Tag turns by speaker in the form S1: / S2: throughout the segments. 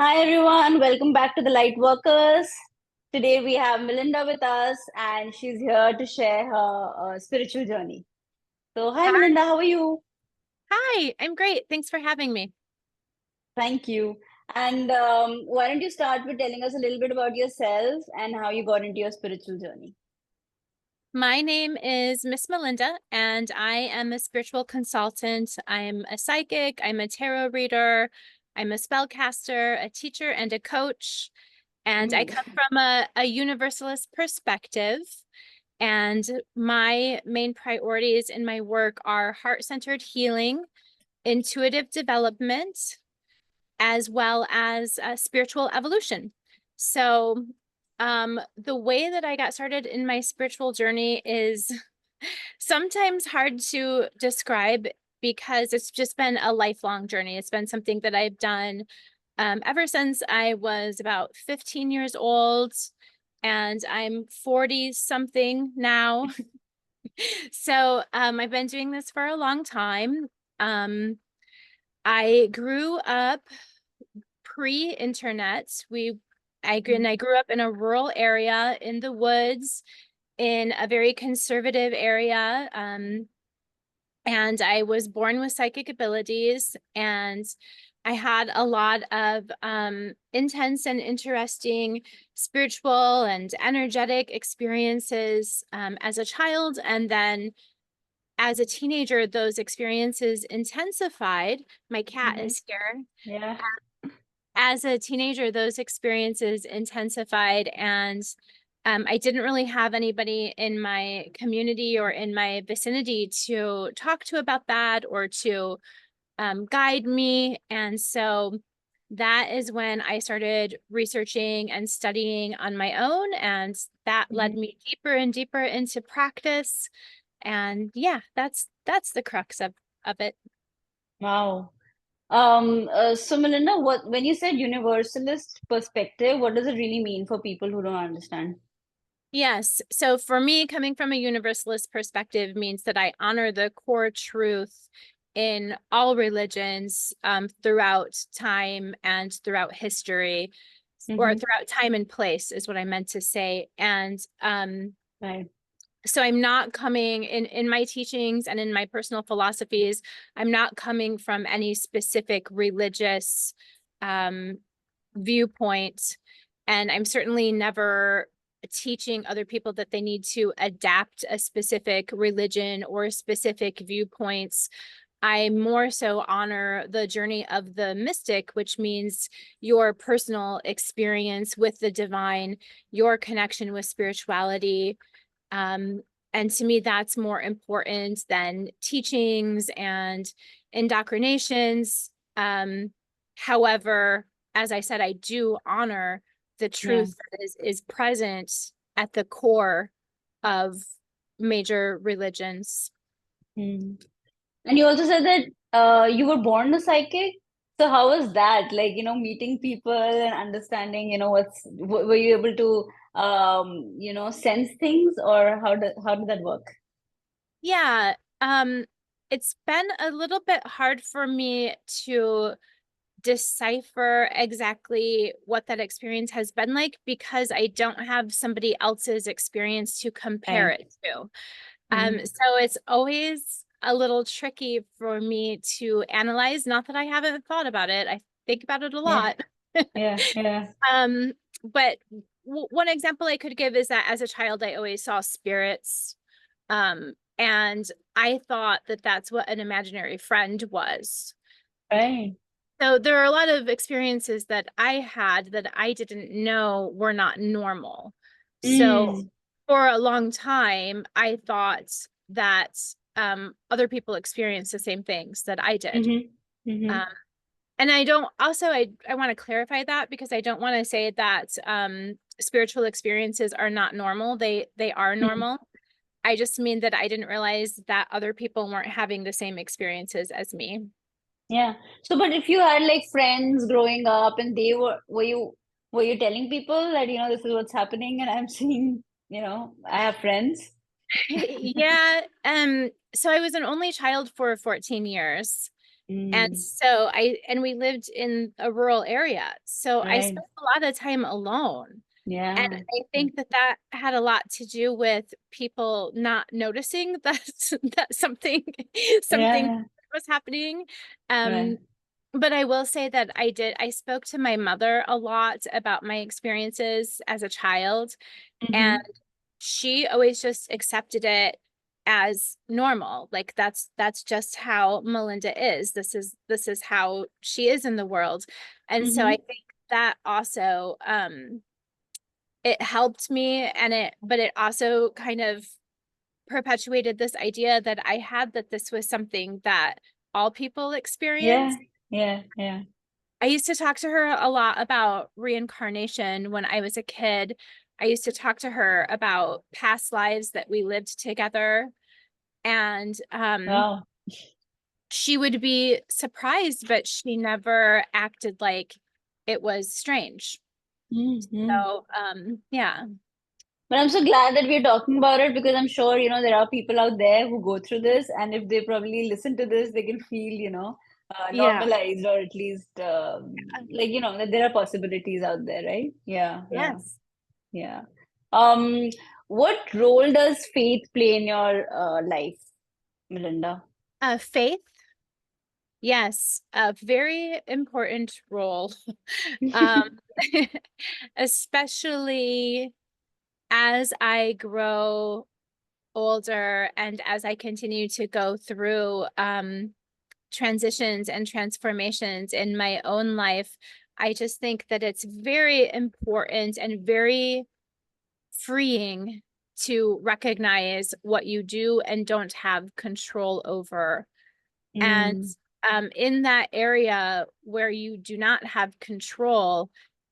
S1: Hi everyone, welcome back to the Lightworkers. Today we have Melinda with us and she's here to share her spiritual journey. So, hi
S2: Hi,
S1: Melinda, how are you?
S2: hi, I'm great. Thanks for having me.
S1: Thank you. And why don't you start with telling us a little bit about yourself and how you got into your spiritual journey?
S2: My name is Miss Melinda, and I am a spiritual consultant. I'm a psychic, I'm a tarot reader, I'm a spellcaster, a teacher, and a coach. And I
S1: Ooh.
S2: come from a universalist perspective. And my main priorities in my work are heart-centered healing, intuitive development, as well as spiritual evolution. So, the way that I got started in my spiritual journey is sometimes hard to describe because it's just been a lifelong journey. It's been something that I've done ever since I was about 15 years old, and I'm 40 something now. So, I've been doing this for a long time. Um, I grew up pre-internet. I grew up in a rural area in the woods in a very conservative area. And I was born with psychic abilities, and I had a lot of intense and interesting spiritual and energetic experiences as a child. And then as a teenager, those experiences intensified. My cat
S1: Hmm.
S2: is here.
S1: Yeah.
S2: As a teenager, those experiences intensified, and I didn't really have anybody in my community or in my vicinity to talk to about that or to guide me. And so that is when I started researching and studying on my own, and that led
S1: Hmm.
S2: me deeper and deeper into practice. And yeah, that's the crux of it.
S1: Wow. So Melinda, when you said universalist perspective, what does it really mean for people who don't understand?
S2: Yes. So for me, coming from a universalist perspective means that I honor the core truth in all religions throughout time and throughout history, or
S1: Hmm.
S2: throughout time and place is what I meant to say. And
S1: Right.
S2: so I'm not coming in my teachings and in my personal philosophies, I'm not coming from any specific religious um, viewpoint. And I'm certainly never teaching other people that they need to adapt a specific religion or specific viewpoints. I more so honor the journey of the mystic, which means your personal experience with the divine, your connection with spirituality. Um, and to me, that's more important than teachings and indoctrinations. However, as I said, I do honor the
S1: Yeah.
S2: truth that is present at the core of major religions.
S1: Hmm. And you also said that you were born a psychic. So how was that? Like, meeting people and understanding, were you able to, sense things, or how did that work?
S2: Yeah, it's been a little bit hard for me to decipher exactly what that experience has been like because I don't have somebody else's experience to compare
S1: Right.
S2: it to.
S1: Hmm.
S2: So it's always a little tricky for me to analyze. Not that I haven't thought about it. I think about it a
S1: Yeah.
S2: lot.
S1: Yeah. Yeah.
S2: But one example I could give is that as a child, I always saw spirits. And I thought that that's what an imaginary friend was.
S1: Right.
S2: So there are a lot of experiences that I had that I didn't know were not normal. So
S1: Mm.
S2: for a long time, I thought that other people experienced the same things that I did.
S1: Hmm. Hmm.
S2: Um, and I don't also I want to clarify that because I don't want to say that spiritual experiences are not normal. They are normal. I just mean that I didn't realize that other people weren't having the same experiences as me.
S1: Yeah. So, but if you had like friends growing up and were you telling people that, this is what's happening and I'm seeing, I have friends?
S2: Yeah. So I was an only child for 14 years. And
S1: Mm.
S2: so we lived in a rural area. So I
S1: Right.
S2: spent a lot of time alone. And
S1: Yeah.
S2: I think that that had a lot to do with people not noticing that that something
S1: Yeah.
S2: was happening.
S1: Right.
S2: Um, but I will say that I spoke to my mother a lot about my experiences as a child, and
S1: Mm-hmm.
S2: she always just accepted it as normal. Like that's just how Melinda is. This is how she is in the world. And so I
S1: Mm-hmm.
S2: think that also it helped me, but it also kind of perpetuated this idea that I had, that this was something that all people
S1: Yeah.
S2: experience.
S1: Yeah. Yeah.
S2: I used to talk to her a lot about reincarnation when I was a kid. I used to talk to her about past lives that we lived together. And
S1: Wow.
S2: she would be surprised, but she never acted like it was strange.
S1: Mm-hmm.
S2: So, yeah.
S1: But I'm so glad that we're talking about it because I'm sure, there are people out there who go through this, and if they probably listen to this, they can feel,
S2: Yeah.
S1: normalized, or at least like, that there are possibilities out there, right? Yeah, yeah,
S2: Yes.
S1: yeah. Um, what role does faith play in your life, Melinda?
S2: Faith, yes, a very important role. Um, especially as I grow older and as I continue to go through transitions and transformations in my own life, I just think that it's very important and very freeing to recognize what you do and don't have control over. And
S1: Mm,
S2: in that area where you do not have control,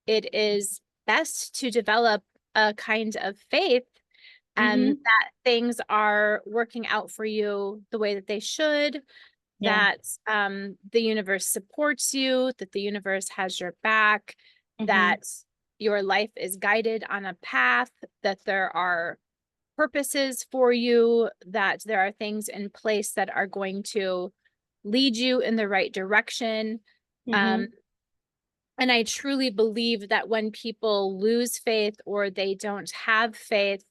S2: it is best to develop a kind of faith
S1: mm-hmm.
S2: that things are working out for you the way that they should,
S1: Yeah.
S2: that the universe supports you, that the universe has your back,
S1: Mm-hmm.
S2: that your life is guided on a path, that there are purposes for you, that there are things in place that are going to lead you in the right direction. Um,
S1: Mm-hmm.
S2: and I truly believe that when people lose faith or they don't have faith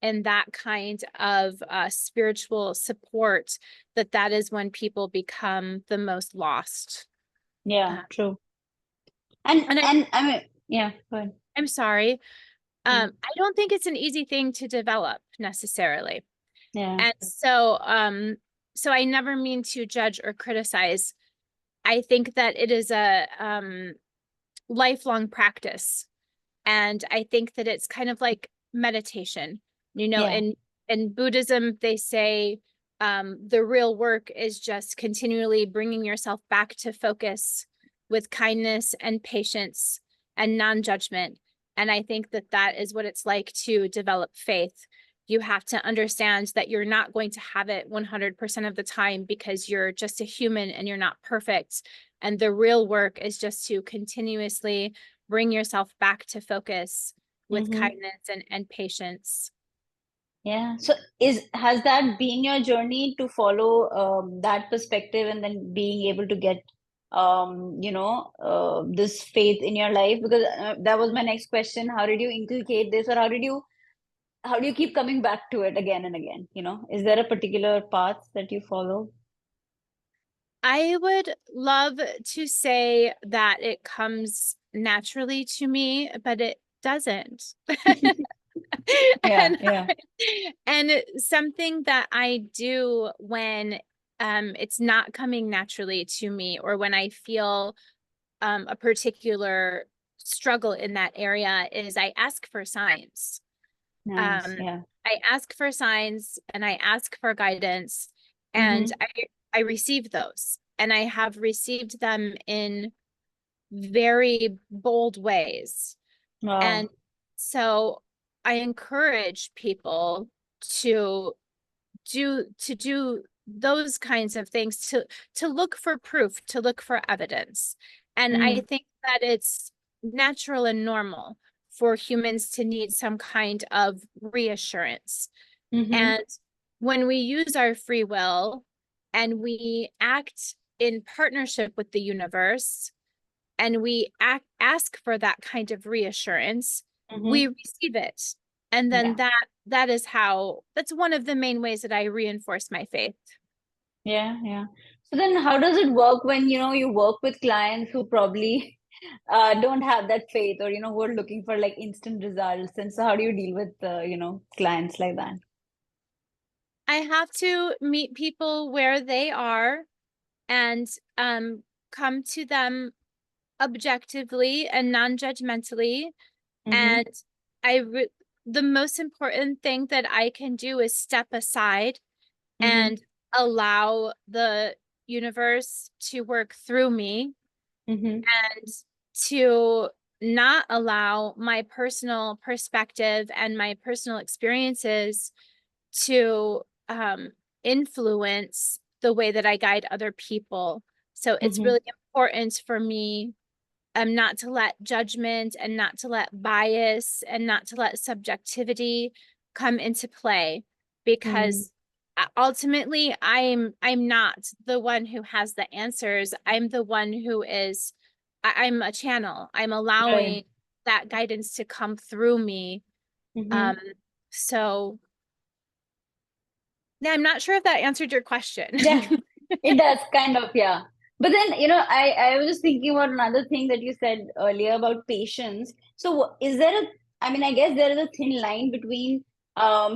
S2: in that kind of spiritual support, that that is when people become the most lost.
S1: Yeah,
S2: Uh,
S1: true. And
S2: and
S1: and I mean, yeah, go ahead.
S2: I'm sorry.
S1: Mm,
S2: I don't think it's an easy thing to develop necessarily.
S1: yeah,
S2: And so I never mean to judge or criticize. I think that it is a lifelong practice. And I think that it's kind of like meditation.
S1: yeah.
S2: In Buddhism, they say the real work is just continually bringing yourself back to focus with kindness and patience and non-judgment. And I think that that is what it's like to develop faith. You have to understand that you're not going to have it 100% of the time because you're just a human and you're not perfect. And the real work is just to continuously bring yourself back to focus with
S1: Mm-hmm.
S2: kindness and patience.
S1: Yeah. So has that been your journey to follow that perspective, and then being able to get this faith in your life? Because that was my next question. How did you inculcate this, or how do you keep coming back to it again and again? Is there a particular path that you follow?
S2: I would love to say that it comes naturally to me, but it doesn't.
S1: Yeah,
S2: and
S1: yeah.
S2: and something that I do when it's not coming naturally to me, or when I feel a particular struggle in that area, is I ask for signs.
S1: Nice.
S2: Um,
S1: Yeah.
S2: I ask for signs and I ask for guidance, and
S1: Mm-hmm.
S2: I receive those, and I have received them in very bold ways. And
S1: Wow.
S2: so I encourage people to do those kinds of things, to look for proof, to look for evidence. And I
S1: Mm.
S2: think that it's natural and normal for humans to need some kind of reassurance.
S1: Mm-hmm.
S2: And when we use our free will and we act in partnership with the universe and we ask for that kind of reassurance, we
S1: Mm-hmm.
S2: receive it. And then
S1: Yeah.
S2: that's one of the main ways that I reinforce my faith.
S1: Yeah, yeah. So then how does it work when, you work with clients who probably don't have that faith, or, who are looking for like instant results? And so how do you deal with, clients like that?
S2: I have to meet people where they are and come to them objectively and non-judgmentally.
S1: Mm-hmm.
S2: And the most important thing that I can do is step aside
S1: Mm-hmm.
S2: and allow the universe to work through me
S1: Mm-hmm.
S2: and to not allow my personal perspective and my personal experiences to influence the way that I guide other people. So it's
S1: Mm-hmm.
S2: really important for me not to let judgment and not to let bias and not to let subjectivity come into play,
S1: Mm-hmm.
S2: because ultimately I'm not the one who has the answers. I'm the one who is I'm a channel. I'm
S1: Right.
S2: allowing that guidance to come through me.
S1: Mm-hmm.
S2: Um, so yeah, I'm not sure if that answered your question.
S1: Yeah, it does kind of, yeah. But then, I was just thinking about another thing that you said earlier about patience. So is there I mean, I guess there is a thin line between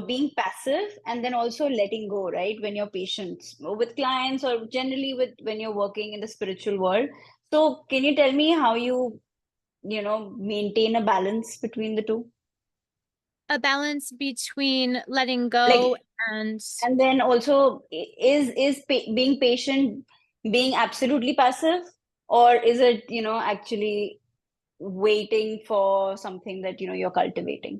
S1: being passive and then also letting go, right? When you're patient with clients, or generally with when you're working in the spiritual world. So can you tell me how you maintain a balance between the two?
S2: A balance between letting go
S1: Like,
S2: and
S1: and then also, being patient being absolutely passive, or is it, actually waiting for something that, you're cultivating?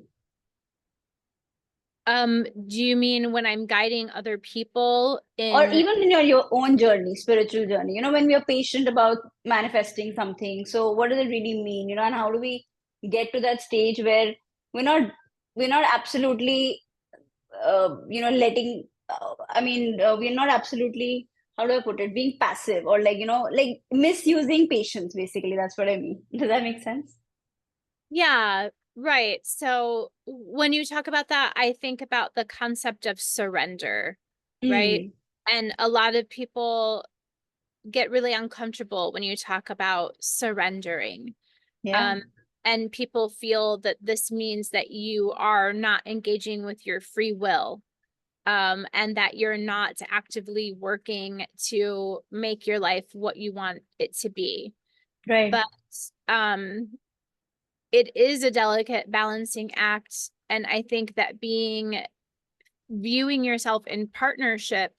S2: do you mean when I'm guiding other people
S1: Or
S2: in
S1: even in your own journey, spiritual journey, when we are patient about manifesting something. So what does it really mean, and how do we get to that stage where we're not we're not absolutely letting, I mean, we're not absolutely, how do I put it, being passive, or like, like misusing patience, basically. That's what I mean. Does that make sense?
S2: yeah, right. So when you talk about that, I think about the concept of surrender, right?
S1: Mm,
S2: And a lot of people get really uncomfortable when you talk about surrendering.
S1: yeah,
S2: Um, and people feel that this means that you are not engaging with your free will, and that you're not actively working to make your life what you want it to be.
S1: right.
S2: But um, it is a delicate balancing act. And I think that viewing yourself in partnership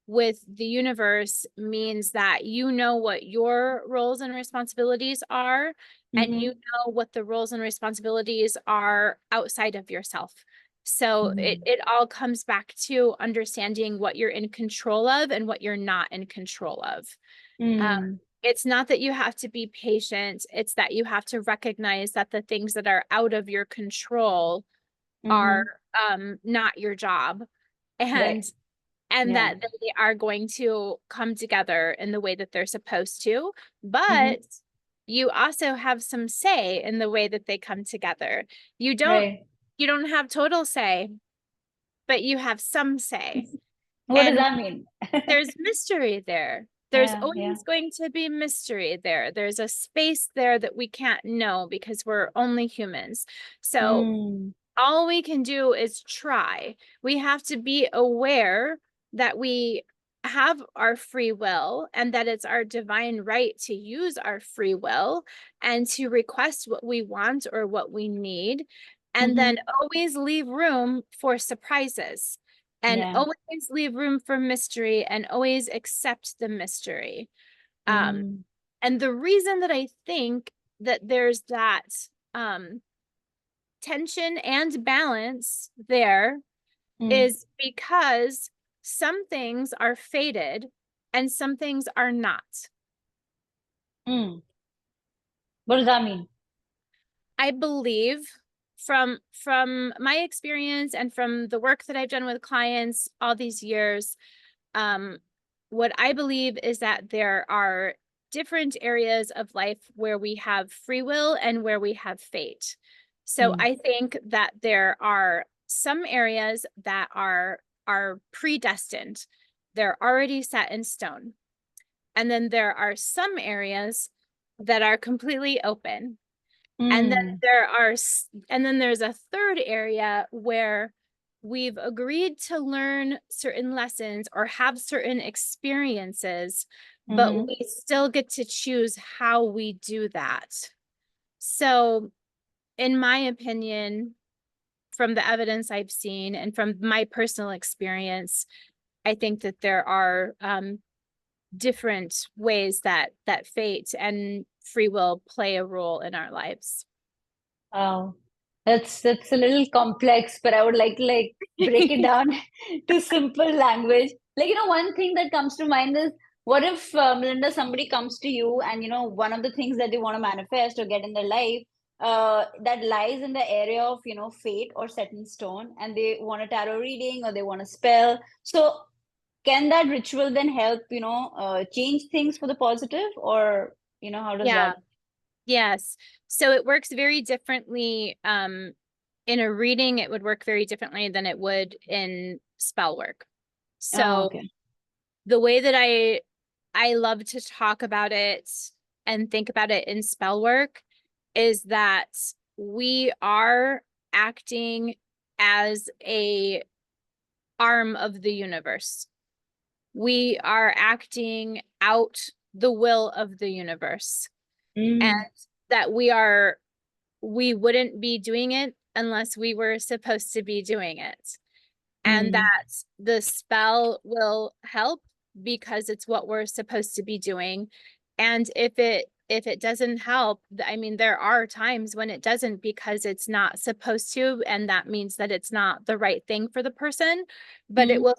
S2: with the universe means that you know what your roles and responsibilities are, and you
S1: Mm-hmm.
S2: know what the roles and responsibilities are outside of yourself. So it,
S1: Mm-hmm.
S2: it all comes back to understanding what you're in control of and what you're not in control of. Um,
S1: Mm,
S2: it's not that you have to be patient, it's that you have to recognize that the things that are out of your control are
S1: mm-hmm.
S2: not your job, and
S1: Right. Yeah.
S2: that they are going to come together in the way that they're supposed to, but
S1: Mm-hmm.
S2: you also have some say in the way that they come together. You don't
S1: Right.
S2: you don't have total say, but you have some say.
S1: What does
S2: And
S1: that mean?
S2: there's mystery there. There's
S1: Yeah, yeah.
S2: always going to be mystery there. There's a space there that we can't know because we're only humans. So
S1: Mm,
S2: all we can do is try. We have to be aware that we have our free will and that it's our divine right to use our free will and to request what we want or what we need. And then
S1: mm-hmm.
S2: always leave room for surprises and
S1: Yeah.
S2: always leave room for mystery and always accept the mystery. Um,
S1: Mm,
S2: and the reason that I think that there's that um, tension and balance there
S1: mm,
S2: is because some things are fated and some things are not.
S1: mm. What does that mean?
S2: I believe from my experience and from the work that I've done with clients all these years, um, what I believe is that there are different areas of life where we have free will and where we have fate. So
S1: Mm.
S2: I think that there are some areas that are predestined. They're already set in stone. And then there are some areas that are completely open. And then
S1: Mm.
S2: there's a third area where we've agreed to learn certain lessons or have certain experiences, but
S1: Mm-hmm.
S2: we still get to choose how we do that. So, in my opinion, from the evidence I've seen and from my personal experience, I think that there are different ways that fate and free will play a role in our lives.
S1: Wow. That's a little complex, but I would like to like break it down to simple language. Like, one thing that comes to mind is, what if, Melinda, somebody comes to you and, one of the things that they want to manifest or get in their life, that lies in the area of, fate or set in stone, and they want a tarot reading or they want a spell. So can that ritual then help, change things for the positive, or, how does
S2: Yeah.
S1: that?
S2: Yes. So it works very differently. In a reading, it would work very differently than it would in spell work.
S1: Oh,
S2: So
S1: okay.
S2: the way that I love to talk about it and think about it in spell work is that we are acting as a arm of the universe. We are acting out the will of the universe, and
S1: Mm,
S2: that we wouldn't be doing it unless we were supposed to be doing it. And
S1: mm,
S2: that the spell will help because it's what we're supposed to be doing. And if it doesn't help, I mean, there are times when it doesn't because it's not supposed to, and that means that it's not the right thing for the person, but
S1: mm.
S2: it will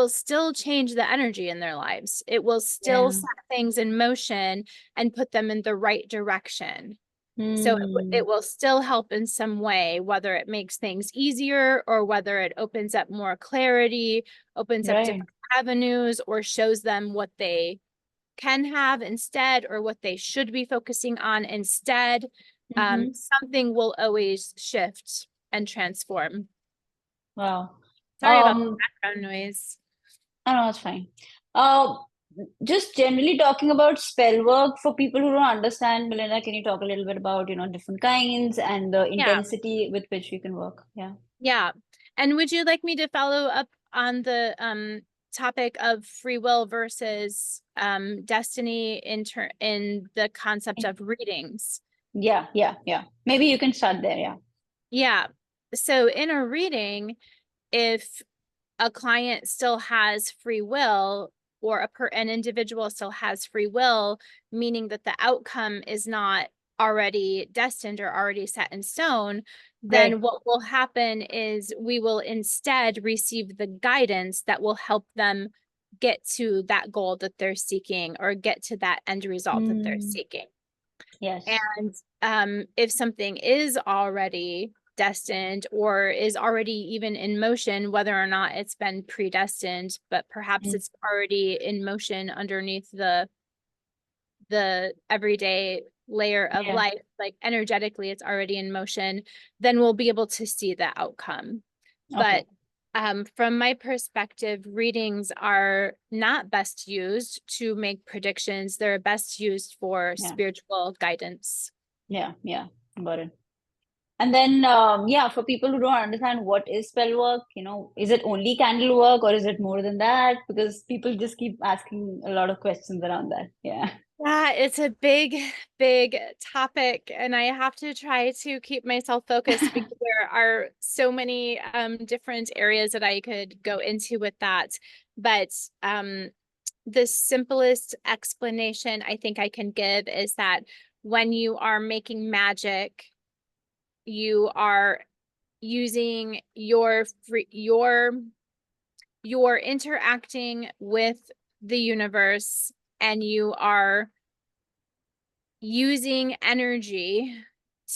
S2: still change the energy in their lives. It will still
S1: Yeah.
S2: set things in motion and put them in the right direction. So
S1: Mm,
S2: it will still help in some way, whether it makes things easier or whether it opens up more clarity, opens up
S1: right.
S2: different avenues, or shows them what they can have instead or what they should be focusing on instead.
S1: Mm-hmm.
S2: Something will always shift and transform.
S1: Wow.
S2: Sorry about
S1: Um,
S2: the background noise.
S1: I know it's fine. Uh, just generally talking about spell work for people who don't understand, Melinda, can you talk a little bit about, different kinds and the
S2: Yeah.
S1: intensity with which you can work? Yeah.
S2: Yeah. And would you like me to follow up on the topic of free will versus destiny in the concept of readings?
S1: Yeah, yeah, yeah. Maybe you can start there. Yeah.
S2: Yeah. So in a reading, if a client still has free will, or an individual still has free will, meaning that the outcome is not already destined or already set in stone, then
S1: Right.
S2: what will happen is we will instead receive the guidance that will help them get to that goal that they're seeking or get to that end result that they're
S1: Mm,
S2: seeking.
S1: yes.
S2: And if something is already destined or is already even in motion, whether or not it's been predestined, but perhaps
S1: Mm,
S2: it's already in motion underneath the everyday layer of
S1: yeah.
S2: life, like energetically it's already in motion, then we'll be able to see the outcome.
S1: Okay.
S2: But from my perspective, readings are not best used to make predictions. They're best used for
S1: Yeah.
S2: spiritual guidance.
S1: Yeah. Yeah. Got it. And then, yeah, for people who don't understand what is spell work, is it only candle work or is it more than that? Because people just keep asking a lot of questions around that. Yeah.
S2: Yeah, it's a big, big topic, and I have to try to keep myself focused because there are so many different areas that I could go into with that. But um, the simplest explanation I think I can give is that when you are making magic, you are using you're interacting with the universe, and you are using energy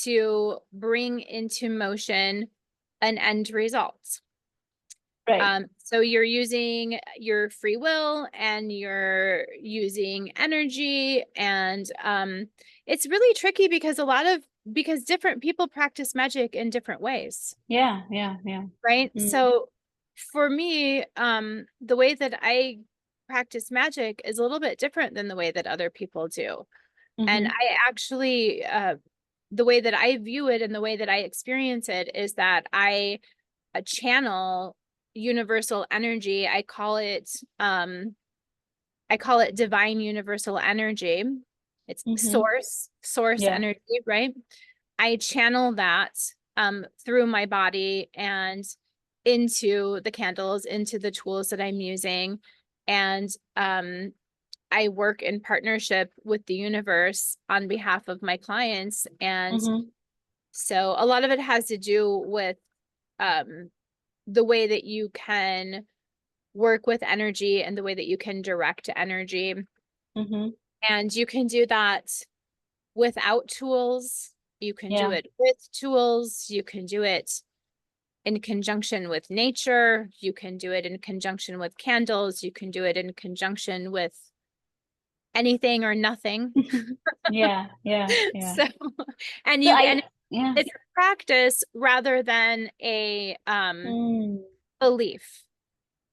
S2: to bring into motion an end result.
S1: Right.
S2: So you're using your free will and you're using energy, and it's really tricky because because different people practice magic in different ways,
S1: Yeah, yeah, yeah.
S2: right?
S1: Mm.
S2: So for me, the way that I practice magic is a little bit different than the way that other people do. And
S1: Mm-hmm.
S2: I actually, the way that I view it and the way that I experience it is that I channel universal energy. I call it divine universal energy. It's
S1: Mm-hmm.
S2: source
S1: Yeah.
S2: energy, right? I channel that through my body and into the candles, into the tools that I'm using. And I work in partnership with the universe on behalf of my clients. And
S1: Mm-hmm.
S2: so a lot of it has to do with um, the way that you can work with energy and the way that you can direct energy.
S1: Mm-hmm.
S2: And you can do that without tools. You can do
S1: Yeah.
S2: it with tools. You can do it in conjunction with nature. You can do it in conjunction with candles. You can do it in conjunction with anything or nothing.
S1: Yeah, yeah, yeah.
S2: So,
S1: So I,
S2: and
S1: yeah.
S2: it's a practice rather than a
S1: Mm.
S2: belief.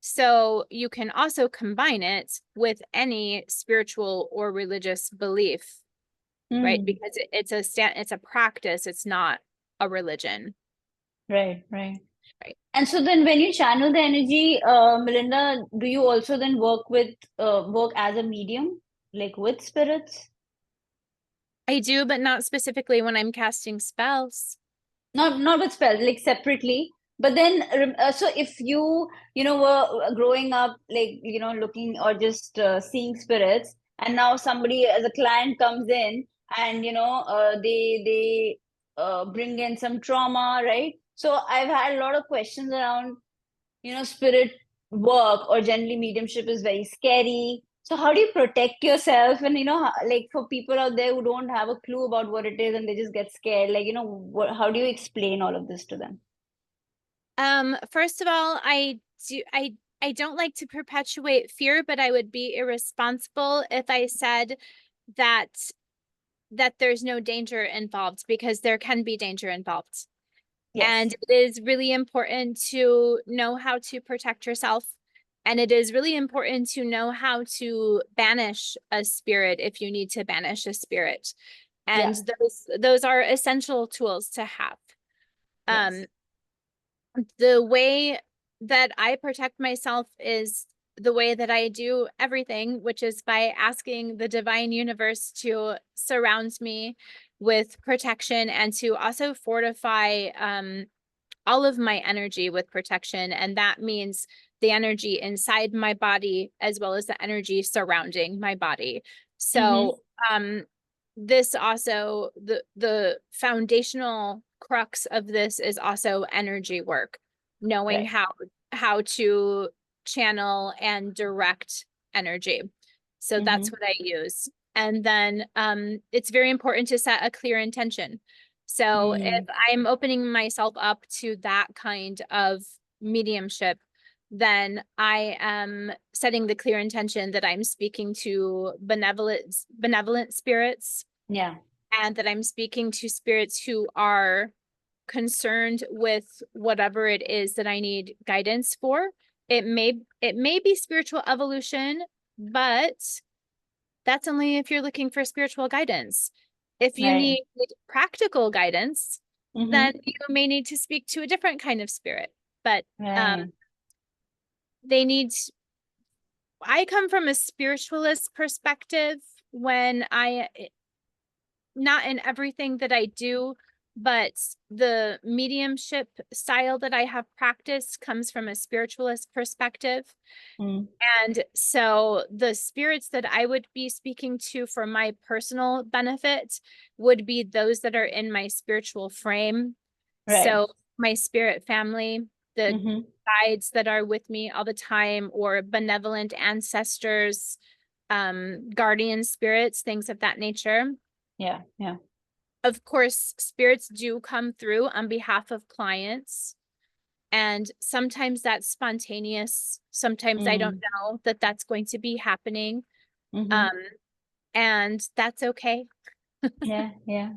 S2: So you can also combine it with any spiritual or religious belief, right?
S1: Mm.
S2: Because it's a practice, it's not a religion,
S1: Right, right.
S2: right?
S1: And so then when you channel the energy, Melinda, do you also then work as a medium, like with spirits?
S2: I do, but not specifically when I'm casting spells.
S1: Not with spells, like separately. But then, so if you were growing up, like, looking or just seeing spirits, and now somebody as a client comes in, and they bring in some trauma, right? So I've had a lot of questions around, spirit work or generally mediumship is very scary. So how do you protect yourself? And, like for people out there who don't have a clue about what it is and they just get scared, like, how do you explain all of this to them?
S2: First of all, I don't like to perpetuate fear, but I would be irresponsible if I said that there's no danger involved, because there can be danger involved. And
S1: Yes.
S2: it is really important to know how to protect yourself. And it is really important to know how to banish a spirit if you need to banish a spirit. And
S1: Yeah.
S2: those are essential tools to have. Um,
S1: Yes.
S2: the way that I protect myself is the way that I do everything, which is by asking the divine universe to surround me with protection and to also fortify all of my energy with protection. And that means the energy inside my body as well as the energy surrounding my body.
S1: Mm-hmm.
S2: So this also, the foundational crux of this is also energy work, knowing
S1: Right.
S2: how to channel and direct energy. So that's
S1: Mm-hmm.
S2: what I use. And then it's very important to set a clear intention. So if
S1: Mm.
S2: I'm opening myself up to that kind of mediumship, then I am setting the clear intention that I'm speaking to benevolent spirits,
S1: Yeah.
S2: and that I'm speaking to spirits who are concerned with whatever it is that I need guidance for. It may be spiritual evolution, but that's only if you're looking for spiritual guidance. If you
S1: Right.
S2: need practical guidance, then
S1: Mm-hmm.
S2: you may need to speak to a different kind of spirit. But um,
S1: Right.
S2: they need, I come from a spiritualist perspective when not in everything that I do, but the mediumship style that I have practiced comes from a spiritualist perspective.
S1: Mm.
S2: And so the spirits that I would be speaking to for my personal benefit would be those that are in my spiritual frame.
S1: Right.
S2: So my spirit family, the
S1: Mm-hmm.
S2: guides that are with me all the time, or benevolent ancestors, guardian spirits, things of that nature.
S1: Yeah. Yeah.
S2: Of course, spirits do come through on behalf of clients, And sometimes that's spontaneous. Sometimes I don't
S1: Mm.
S2: know that that's going to be happening.
S1: Mm-hmm.
S2: Um, and that's okay.
S1: Yeah, yeah.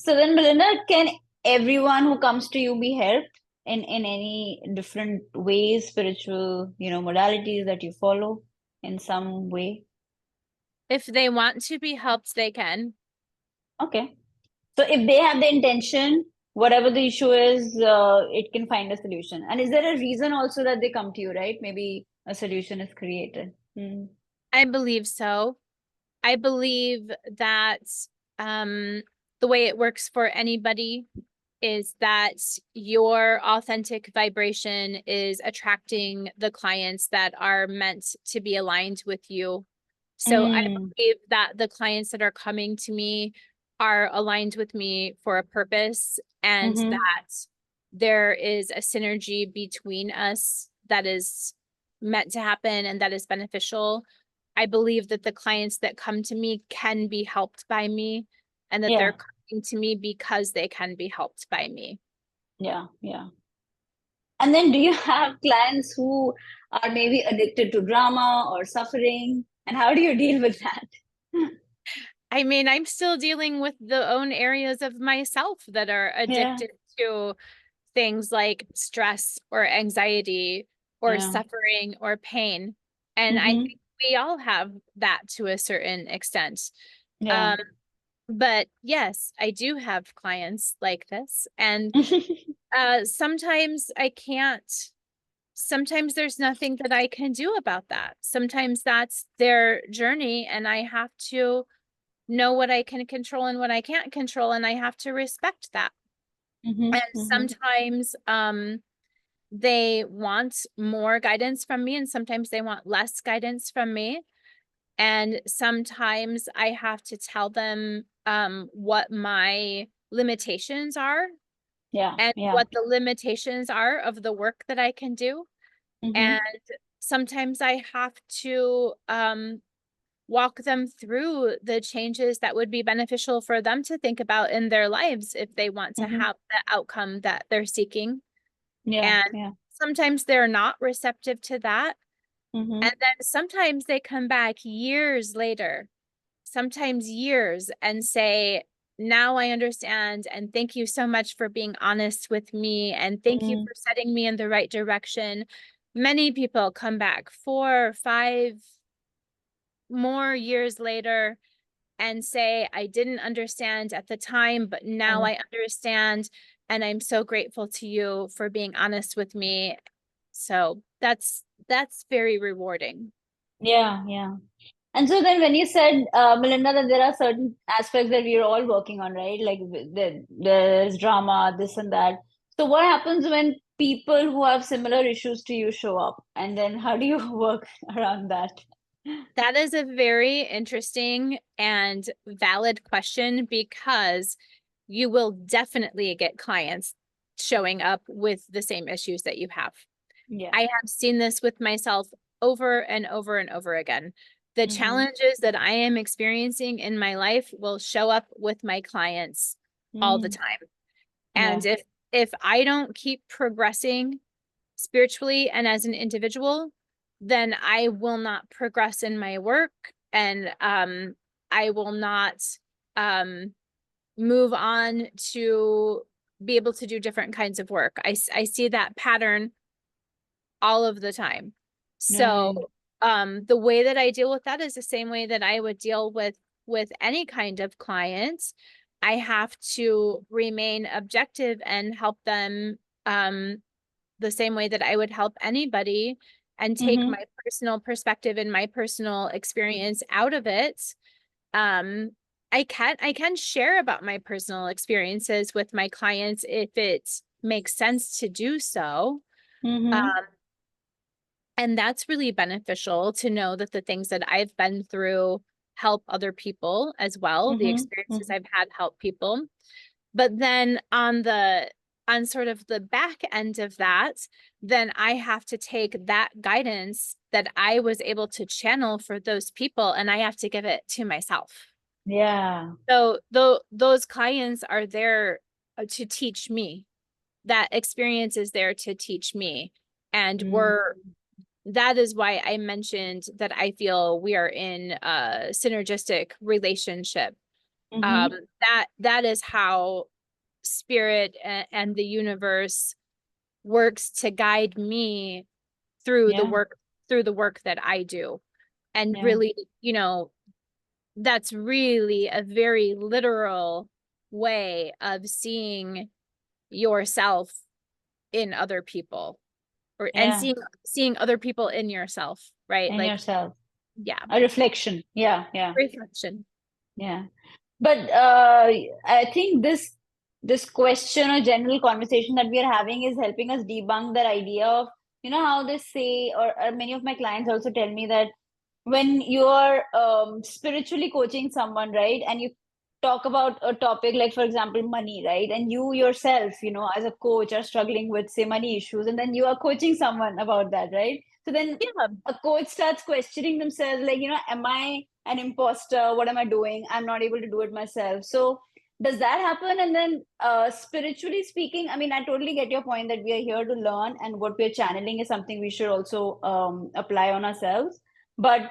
S1: So then, Melinda, can everyone who comes to you be helped in any different ways, spiritual, modalities that you follow in some way?
S2: If they want to be helped, they can.
S1: Okay. So if they have the intention, whatever the issue is, it can find a solution. And is there a reason also that they come to you, right? Maybe a solution is created. Mm.
S2: I believe so. I believe that the way it works for anybody is that your authentic vibration is attracting the clients that are meant to be aligned with you. So I
S1: Mm.
S2: believe that the clients that are coming to me are aligned with me for a purpose, and
S1: Mm-hmm.
S2: that there is a synergy between us that is meant to happen and that is beneficial. I believe that the clients that come to me can be helped by me, and that they're
S1: Yeah,
S2: coming to me because they can be helped by me.
S1: yeah, yeah. And then do you have clients who are maybe addicted to drama or suffering? And how do you deal with that?
S2: I mean, I'm still dealing with the own areas of myself that are
S1: Yeah,
S2: addicted to things like stress or anxiety or
S1: yeah.
S2: suffering or pain. And I
S1: Mm-hmm.
S2: think we all have that to a certain extent.
S1: Yeah.
S2: Um, but yes, I do have clients like this. And sometimes I can't, sometimes there's nothing that I can do about that. Sometimes that's their journey, and I have to know what I can control and what I can't control, and I have to respect that.
S1: Mm-hmm.
S2: And
S1: Mm-hmm.
S2: sometimes they want more guidance from me, and sometimes they want less guidance from me. And sometimes I have to tell them what my limitations are
S1: Yeah,
S2: and
S1: yeah.
S2: what the limitations are of the work that I can do. And
S1: Mm-hmm.
S2: sometimes I have to walk them through the changes that would be beneficial for them to think about in their lives if they want to
S1: Mm-hmm.
S2: have the outcome that they're seeking.
S1: Yeah,
S2: And
S1: yeah.
S2: sometimes they're not receptive to that.
S1: Mm-hmm.
S2: And then sometimes they come back years later, sometimes years, and say, now I understand. And thank you so much for being honest with me. And thank you
S1: Mm-hmm.
S2: for setting me in the right direction. Many people come back 4 or 5 more years later and say, I didn't understand at the time, but now
S1: And
S2: I understand. And I'm so grateful to you for being honest with me. So that's very rewarding.
S1: yeah, yeah. And so then when you said, Melinda, that there are certain aspects that we are all working on, right? Like there's drama, this and that. So what happens when people who have similar issues to you show up? And then how do you work around that?
S2: That is a very interesting and valid question, because you will definitely get clients showing up with the same issues that you have.
S1: Yeah.
S2: I have seen this with myself over and over and over again. The
S1: Mm-hmm.
S2: challenges that I am experiencing in my life will show up with my clients all the
S1: Mm.
S2: time. And
S1: Yeah.
S2: if I don't keep progressing spiritually and as an individual, then I will not progress in my work, and I will not um move on to be able to do different kinds of work. I see that pattern all of the time. So
S1: Right.
S2: the way that I deal with that is the same way that I would deal with any kind of client. I have to remain objective and help them the same way that I would help anybody, and take
S1: Mm-hmm.
S2: my personal perspective and my personal experience out of it. Um, I can share about my personal experiences with my clients if it makes sense to do so.
S1: Mm-hmm.
S2: Um, and that's really beneficial to know that the things that I've been through help other people as well. The
S1: Mm-hmm.
S2: experiences
S1: Mm-hmm.
S2: I've had help people. But then on sort of the back end of that, then I have to take that guidance that I was able to channel for those people, and I have to give it to myself.
S1: Yeah.
S2: So those clients are there to teach me. that experience is there to teach me. And
S1: Mm.
S2: that is why I mentioned that I feel we are in a synergistic relationship.
S1: Mm-hmm.
S2: That is how spirit and the universe works to guide me through the
S1: Yeah.
S2: work that I do. And
S1: Yeah.
S2: really, that's really a very literal way of seeing yourself in other people, and
S1: Yeah.
S2: seeing other people in yourself, right?
S1: And
S2: Like,
S1: yourself.
S2: yeah,
S1: A reflection. Yeah. Yeah.
S2: reflection.
S1: Yeah. But I think this question or general conversation that we are having is helping us debunk that idea of, how they say, or many of my clients also tell me that when you're spiritually coaching someone, right, and you talk about a topic like, for example, money, right, and you yourself, as a coach are struggling with, say, money issues, and then you are coaching someone about that, right? So then
S2: Yeah,
S1: a coach starts questioning themselves, like, am I an imposter? What am I doing? I'm not able to do it myself. So does that happen? And then spiritually speaking, I mean, I totally get your point that we are here to learn, and what we're channeling is something we should also apply on ourselves. But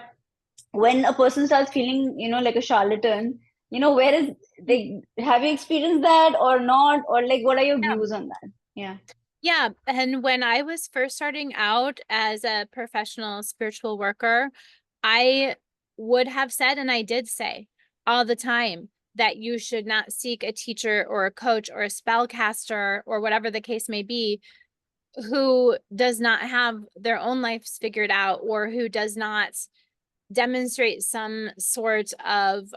S1: when a person starts feeling, like a charlatan, where is, like, have you experienced that or not? Or like, what are your
S2: yeah.
S1: views on that? Yeah.
S2: Yeah, and when I was first starting out as a professional spiritual worker, I would have said, and I did say all the time, that you should not seek a teacher or a coach or a spellcaster or whatever the case may be, who does not have their own lives figured out, or who does not demonstrate some sort of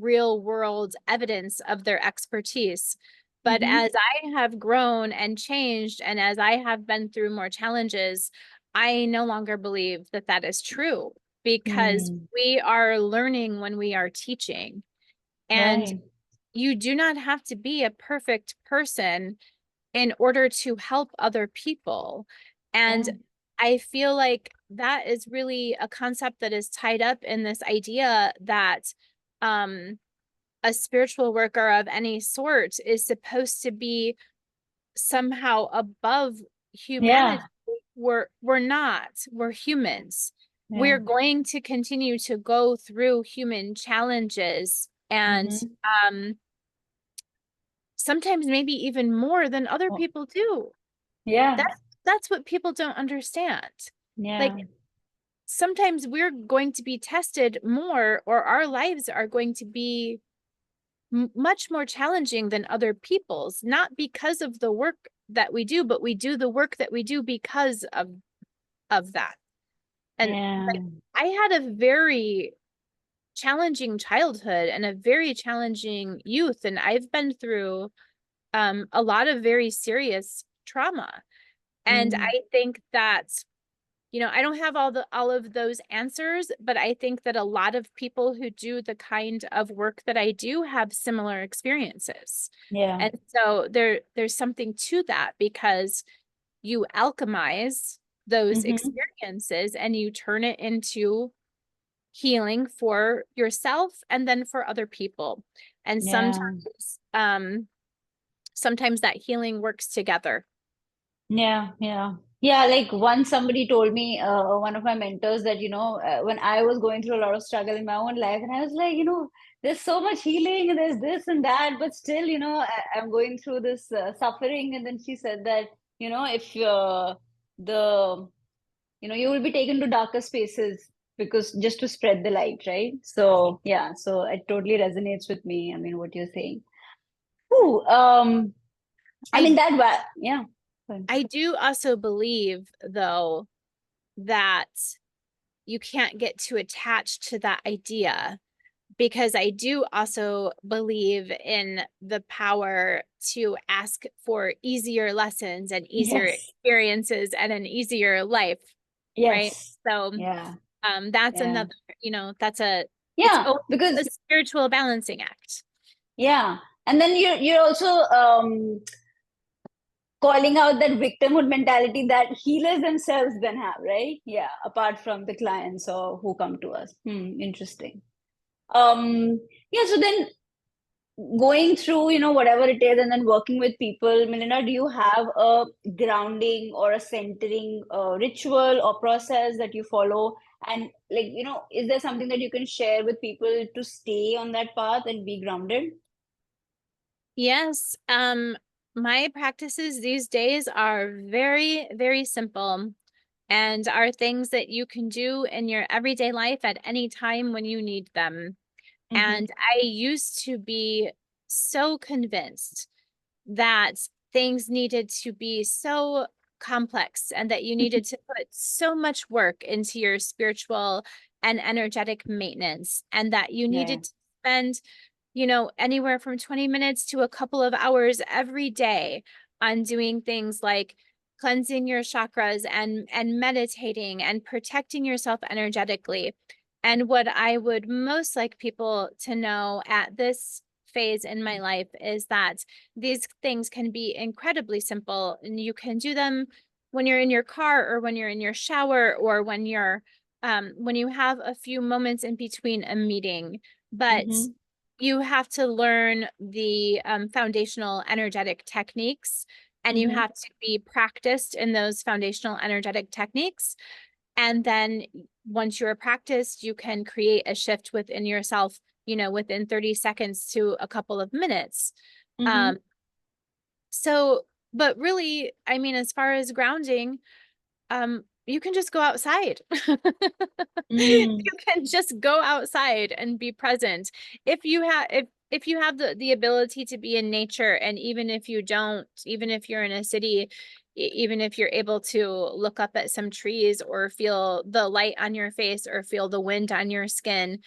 S2: real world evidence of their expertise. But
S1: Mm-hmm.
S2: as I have grown and changed, and as I have been through more challenges, I no longer believe that that is true, because
S1: Mm.
S2: we are learning when we are teaching. And
S1: Right.
S2: you do not have to be a perfect person in order to help other people. And
S1: Yeah.
S2: I feel like that is really a concept that is tied up in this idea that um, a spiritual worker of any sort is supposed to be somehow above
S1: Yeah.
S2: humanity. We're not. We're humans.
S1: Yeah.
S2: We're going to continue to go through human challenges, and
S1: Mm-hmm.
S2: um, sometimes maybe even more than other
S1: Oh,
S2: people do.
S1: yeah.
S2: That's what people don't understand. Like,
S1: Yeah.
S2: sometimes we're going to be tested more, or our lives are going to be much more challenging than other people's, not because of the work that we do, but we do the work that we do because of that. And
S1: Yeah.
S2: like, I had a very challenging childhood and a very challenging youth, and I've been through a lot of very serious trauma. And
S1: Mm.
S2: I think that, I don't have all of those answers, but I think that a lot of people who do the kind of work that I do have similar experiences.
S1: Yeah.
S2: And so there's something to that, because you alchemize those
S1: Mm-hmm.
S2: experiences and you turn it into healing for yourself and then for other people. And
S1: Yeah.
S2: sometimes that healing works together.
S1: Yeah, yeah. Yeah, like once somebody told me, one of my mentors, that, when I was going through a lot of struggle in my own life, and I was like, there's so much healing, and there's this and that, but still, I'm going through this suffering. And then she said that, if the, you will be taken to darker spaces, because just to spread the light, right? So, yeah, so it totally resonates with me. I mean, what you're saying. Ooh, I mean,
S2: I
S1: yeah.
S2: I do also believe, though, that you can't get too attached to that idea, because I do also believe in the power to ask for easier lessons and easier
S1: Yes.
S2: experiences and an easier life, right?
S1: Yes.
S2: So
S1: Yeah.
S2: that's
S1: Yeah.
S2: another, that's it's
S1: Yeah.
S2: always a
S1: Because,
S2: spiritual balancing act.
S1: yeah. And then you're also calling out that victimhood mentality that healers themselves then have, right? Yeah. Apart from the clients or who come to us. Interesting. Yeah. So then going through, whatever it is, and then working with people, Melinda, do you have a grounding or a centering ritual or process that you follow? And like, is there something that you can share with people to stay on that path and be grounded?
S2: Yes. My practices these days are very, very simple and are things that you can do in your everyday life at any time when you need them.
S1: Mm-hmm.
S2: And I used to be so convinced that things needed to be so complex and that you needed to put so much work into your spiritual and energetic maintenance, and that you
S1: Yeah.
S2: needed to spend, anywhere from 20 minutes to a couple of hours every day on doing things like cleansing your chakras and meditating and protecting yourself energetically. And what I would most like people to know at this phase in my life is that these things can be incredibly simple, and you can do them when you're in your car or when you're in your shower or when you have a few moments in between a meeting. But
S1: Mm-hmm.
S2: you have to learn the foundational energetic techniques, and you
S1: Mm-hmm.
S2: have to be practiced in those foundational energetic techniques. And then once you're practiced, you can create a shift within yourself, within 30 seconds to a couple of minutes.
S1: Mm-hmm.
S2: Um, so, but really, I mean, as far as grounding, you can just go outside.
S1: Mm.
S2: You can just go outside and be present. If you have the ability to be in nature, and even if you don't, even if you're in a city, even if you're able to look up at some trees or feel the light on your face or feel the wind on your skin,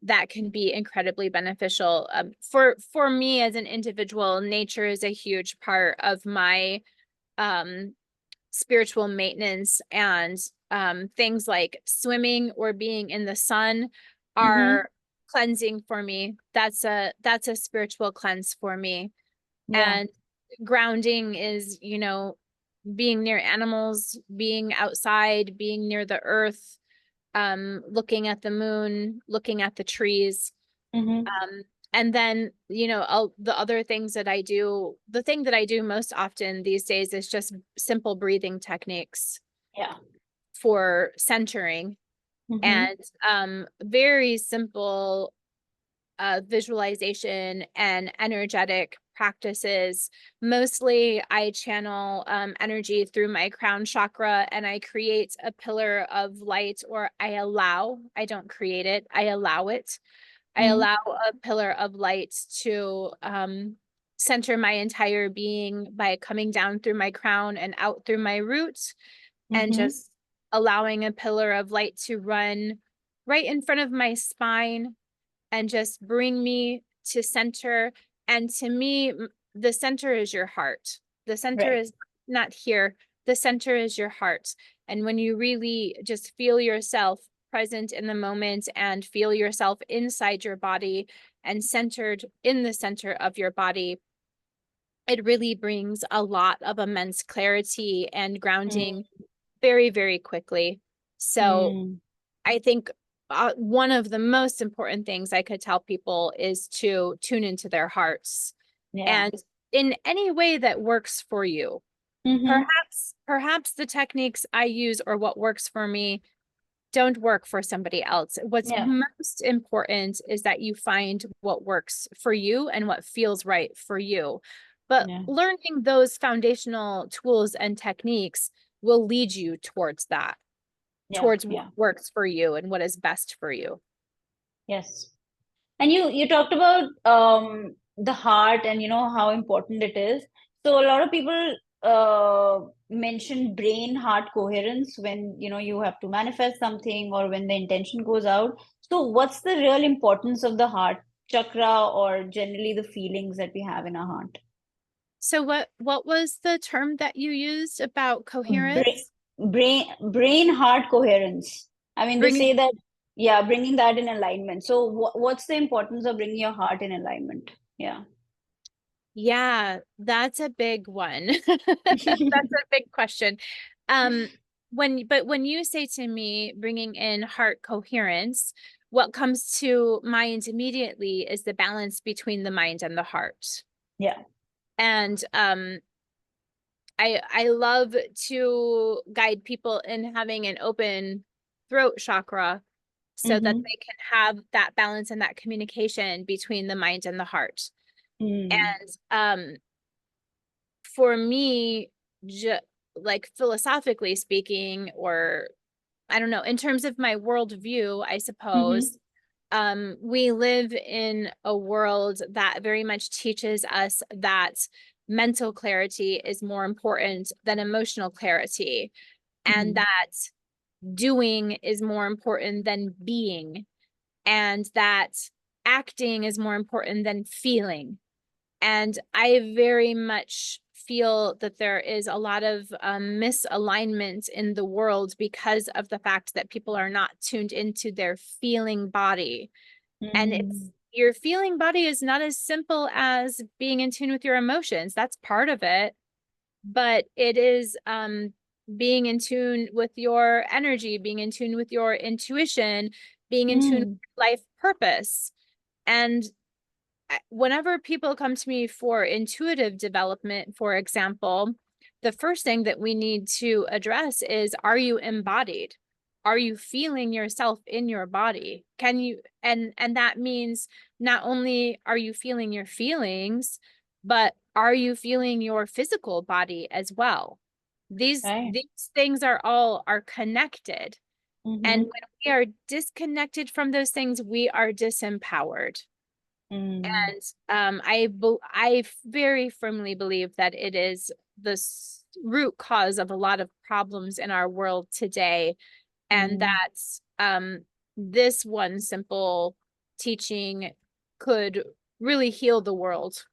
S2: that can be incredibly beneficial. For me as an individual, nature is a huge part of my um spiritual maintenance, and things like swimming or being in the sun
S1: Mm-hmm.
S2: are cleansing for me. That's a spiritual cleanse for me.
S1: Yeah.
S2: And grounding is, being near animals, being outside, being near the earth, looking at the moon, looking at the trees.
S1: Mm-hmm.
S2: And then, the other things that I do, the thing that I do most often these days is just simple breathing techniques
S1: Yeah.
S2: for centering,
S1: Mm-hmm.
S2: and very simple visualization and energetic practices. Mostly I channel energy through my crown chakra, and I create a pillar of light, or I don't create it, I allow it. I
S1: Mm-hmm.
S2: allow a pillar of light to center my entire being by coming down through my crown and out through my roots, and
S1: Mm-hmm.
S2: just allowing a pillar of light to run right in front of my spine and just bring me to center. And to me, the center is your heart. The center
S1: Right.
S2: is not here. The center is your heart. And when you really just feel yourself present in the moment and feel yourself inside your body and centered in the center of your body, it really brings a lot of immense clarity and grounding very, very quickly. So
S1: Mm.
S2: I think one of the most important things I could tell people is to tune into their hearts,
S1: Yeah.
S2: and in any way that works for you.
S1: Mm-hmm.
S2: Perhaps the techniques I use or what works for me don't work for somebody else. What's
S1: Yeah.
S2: most important is that you find what works for you and what feels right for you. But
S1: Yeah.
S2: learning those foundational tools and techniques will lead you towards that,
S1: Yeah.
S2: towards what
S1: Yeah.
S2: works for you and what is best for you.
S1: Yes. And you talked about the heart and how important it is. So a lot of people mention brain heart coherence when you have to manifest something or when the intention goes out. So what's the real importance of the heart chakra or generally the feelings that we have in our heart?
S2: So what was the term that you used about
S1: Brain
S2: coherence?
S1: brain heart coherence. I mean, they
S2: Bringing
S1: say that, yeah, bringing that in alignment. So what's the importance of bringing your heart in alignment? Yeah.
S2: Yeah, that's a big one. That's a big question. Um, when you say to me bringing in heart coherence, what comes to mind immediately is the balance between the mind and the heart.
S1: Yeah.
S2: And I love to guide people in having an open throat chakra so that
S1: Mm-hmm.
S2: they can have that balance and that communication between the mind and the heart.
S1: Mm.
S2: And for me, like philosophically speaking, or I don't know, in terms of my worldview, I
S1: Mm-hmm.
S2: suppose, we live in a world that very much teaches us that mental clarity is more important than emotional clarity, and
S1: Mm.
S2: that doing is more important than being, and that acting is more important than feeling. And I very much feel that there is a lot of misalignment in the world because of the fact that people are not tuned into their feeling body. And
S1: Mm.
S2: your feeling body is not as simple as being in tune with your emotions. That's part of it, but it is being in tune with your energy, being in tune with your intuition, being in tune with
S1: Mm.
S2: life purpose. And whenever people come to me for intuitive development, for example, the first thing that we need to address is, are you embodied? Are you feeling yourself in your body? Can you, and that means not only are you feeling your feelings, but are you feeling your physical body as well?
S1: Right.
S2: These things are connected. And
S1: Mm-hmm.
S2: when we are disconnected from those things, we are disempowered.
S1: Mm.
S2: And I very firmly believe that it is the root cause of a lot of problems in our world today, and
S1: Mm.
S2: that this one simple teaching could really heal the world.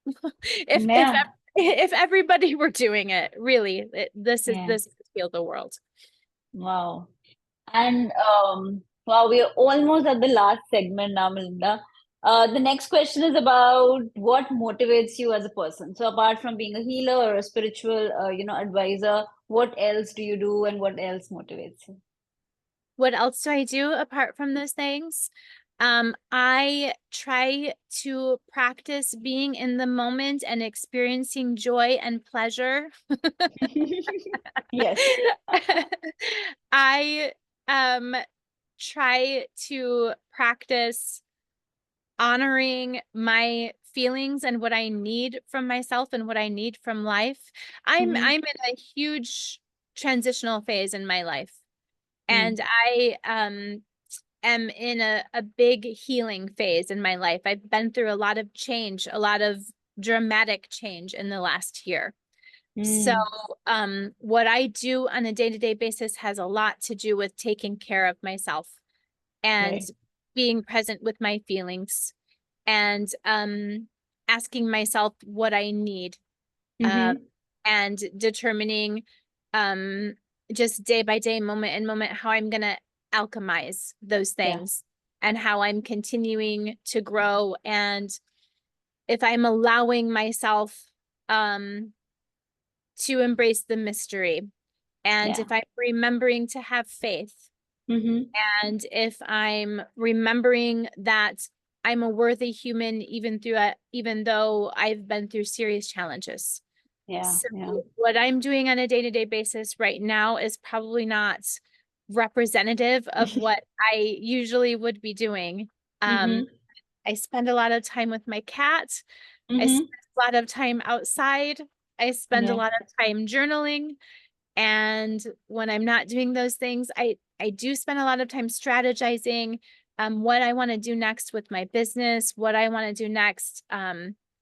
S1: Yeah.
S2: If everybody were doing it, really,
S1: Yeah.
S2: this could heal the world.
S1: Wow. And wow, we're almost at the last segment now, Melinda. The next question is about what motivates you as a person. So apart from being a healer or a spiritual, advisor, what else do you do and what else motivates you?
S2: What else do I do apart from those things? I try to practice being in the moment and experiencing joy and pleasure.
S1: Yes.
S2: I um try to practice honoring my feelings and what I need from myself and what I need from life.
S1: Mm-hmm.
S2: I'm in a huge transitional phase in my life, and
S1: Mm.
S2: I am in a big healing phase in my life. I've been through a lot of change, a lot of dramatic change in the last year. So,
S1: Mm.
S2: what I do on a day-to-day basis has a lot to do with taking care of myself and
S1: Right.
S2: being present with my feelings, and asking myself what I need, uh,
S1: Mm-hmm.
S2: and determining um, just day by day, moment and moment, how I'm going to alchemize those
S1: Yeah.
S2: things and how I'm continuing to grow. And if I'm allowing myself um, to embrace the mystery, and
S1: Yeah.
S2: if I'm remembering to have faith,
S1: Mm-hmm.
S2: and if I'm remembering that I'm a worthy human, even though I've been through serious challenges.
S1: Yeah.
S2: So
S1: Yeah.
S2: what I'm doing on a day-to-day basis right now is probably not representative of what I usually would be doing. Um,
S1: Mm-hmm.
S2: I spend a lot of time with my cat. I spend
S1: Mm-hmm.
S2: a lot of time outside. I spend a
S1: Yeah.
S2: lot of time journaling. And when I'm not doing those things, I do spend a lot of time strategizing what I want to do next with my business, what I want to do next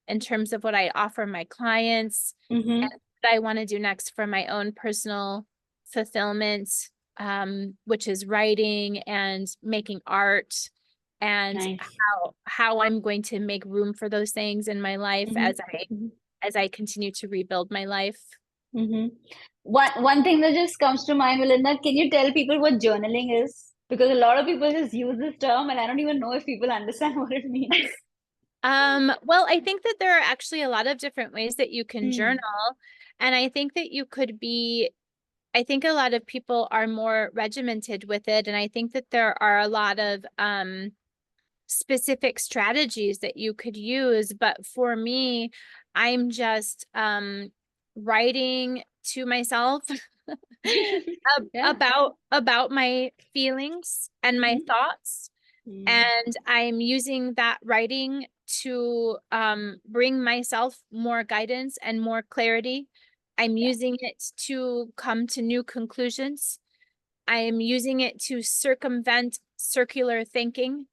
S2: in terms of what I offer my clients, and
S1: Mm-hmm.
S2: what I want to do next for my own personal fulfillment, which is writing and making art, and
S1: Nice.
S2: how I'm going to make room for those things in my life
S1: Mm-hmm.
S2: as I continue to rebuild my life.
S1: Mm-hmm. One thing that just comes to mind, Melinda, can you tell people what journaling is? Because a lot of people just use this term, and I don't even know if people understand what it means.
S2: Well, I think that there are actually a lot of different ways that you can journal.
S1: Mm.
S2: And I think that I think a lot of people are more regimented with it. And I think that there are a lot of specific strategies that you could use. But for me, I'm just writing to myself
S1: Yeah.
S2: about my feelings and my
S1: Mhm.
S2: thoughts.
S1: Mm.
S2: And I'm using that writing to bring myself more guidance and more clarity. I'm
S1: Yeah.
S2: using it to come to new conclusions. I am using it to circumvent circular thinking.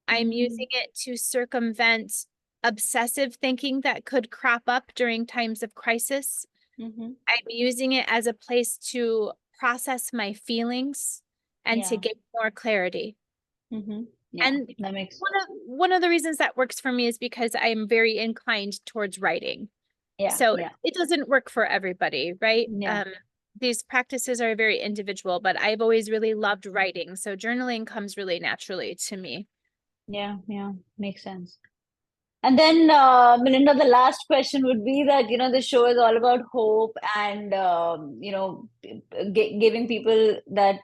S2: I'm
S1: Mm.
S2: using it to circumvent obsessive thinking that could crop up during times of crisis.
S1: Mhm.
S2: I'm using it as a place to process my feelings and to
S1: Yeah.
S2: get more clarity.
S1: Mhm. Yeah.
S2: And
S1: That makes.
S2: one of the reasons that works for me is because I'm very inclined towards writing.
S1: Yeah.
S2: So
S1: Yeah.
S2: it doesn't work for everybody, right?
S1: Yeah.
S2: These practices are very individual, but I've always really loved writing. So journaling comes really naturally to me.
S1: Yeah. Yeah. Makes sense. And then, Melinda, the last question would be that, the show is all about hope and, giving people that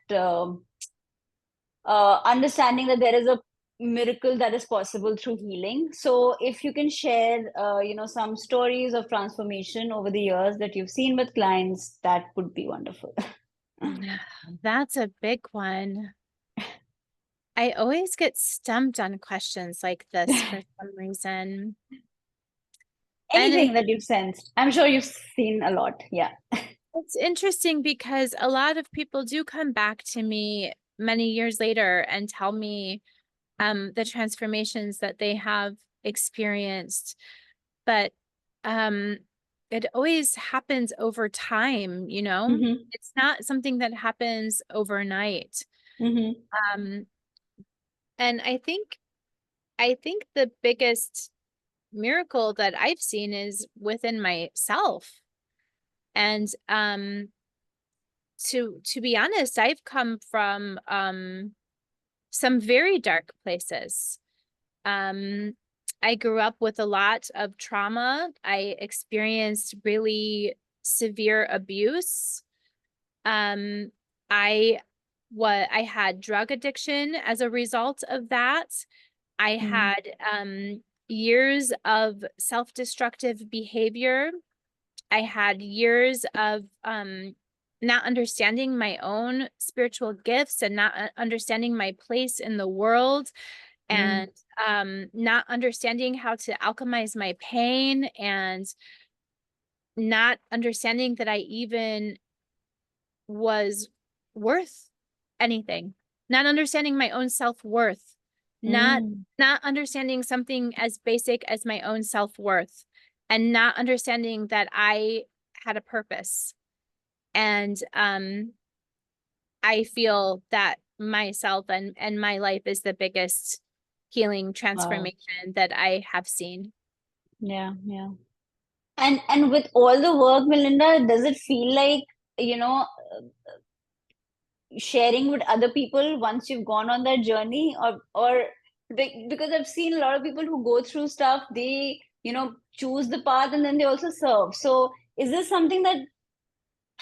S1: understanding that there is a miracle that is possible through healing. So if you can share, some stories of transformation over the years that you've seen with clients, that would be wonderful.
S2: That's a big one. I always get stumped on questions like this for some reason. And
S1: Anything that you've sensed. I'm sure you've seen a lot. Yeah.
S2: it's interesting because a lot of people do come back to me many years later and tell me the transformations that they have experienced. But um, it always happens over time, you know?
S1: Mm-hmm.
S2: It's not something that happens overnight.
S1: Mm-hmm.
S2: Um, and I think the biggest miracle that I've seen is within myself. And to be honest, I've come from some very dark places. Um, I grew up with a lot of trauma. I experienced really severe abuse. Um, I I had drug addiction as a result of that. I
S1: Mm.
S2: had years of self-destructive behavior. I had years of not understanding my own spiritual gifts and not understanding my place in the world,
S1: Mm.
S2: and not understanding how to alchemize my pain, and not understanding that I even was worth anything, not understanding my own self-worth, not
S1: Mm.
S2: not understanding something as basic as my own self-worth, and not understanding that I had a purpose. And I feel that myself and my life is the biggest healing
S1: Wow.
S2: transformation that I have seen.
S1: Yeah. Yeah. And with all the work, Melinda, does it feel like, you know, sharing with other people once you've gone on that journey, or because I've seen a lot of people who go through stuff, they, choose the path and then they also serve. So is this something that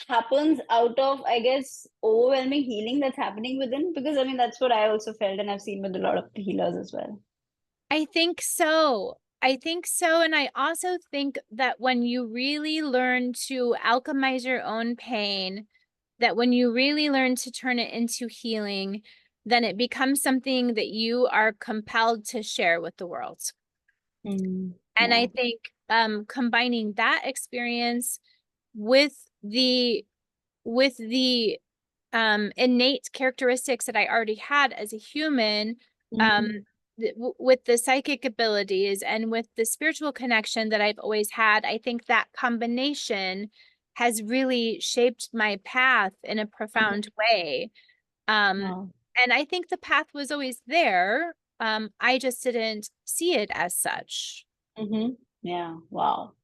S1: happens out of, I guess, overwhelming healing that's happening within? Because I mean, that's what I also felt, and I've seen with a lot of the healers as well.
S2: I think so. I think so. And I also think that when you really learn to alchemize your own pain, that when you really learn to turn it into healing, then it becomes something that you are compelled to share with the world.
S1: Mm.
S2: And I
S1: Yeah.
S2: think combining that experience with the innate characteristics that I already had as a human, um,
S1: Mm.
S2: with the psychic abilities and with the spiritual connection that I've always had, I think that combination has really shaped my path in a profound
S1: Mhm.
S2: way. Um,
S1: Wow.
S2: and I think the path was always there. I just didn't see it as such.
S1: Hmm. Yeah. Wow.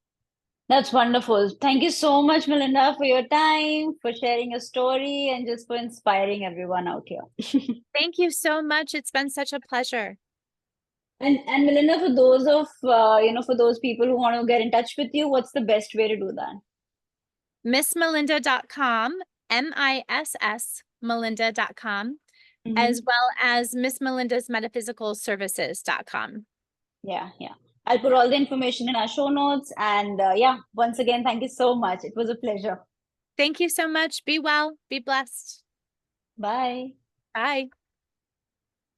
S1: That's wonderful. Thank you so much, Melinda, for your time, for sharing your story, and just for inspiring everyone out here.
S2: Thank you so much. It's been such a pleasure.
S1: And Melinda, for those of for those people who want to get in touch with you, what's the best way to do that?
S2: MissMelinda.com, MISS Melinda.com. as well as Miss Melinda's metaphysicalservices.com.
S1: Yeah, yeah. I'll put all the information in our show notes. And yeah, once again, thank you so much. It was a pleasure.
S2: Thank you so much. Be well, be blessed.
S1: Bye.
S2: Bye.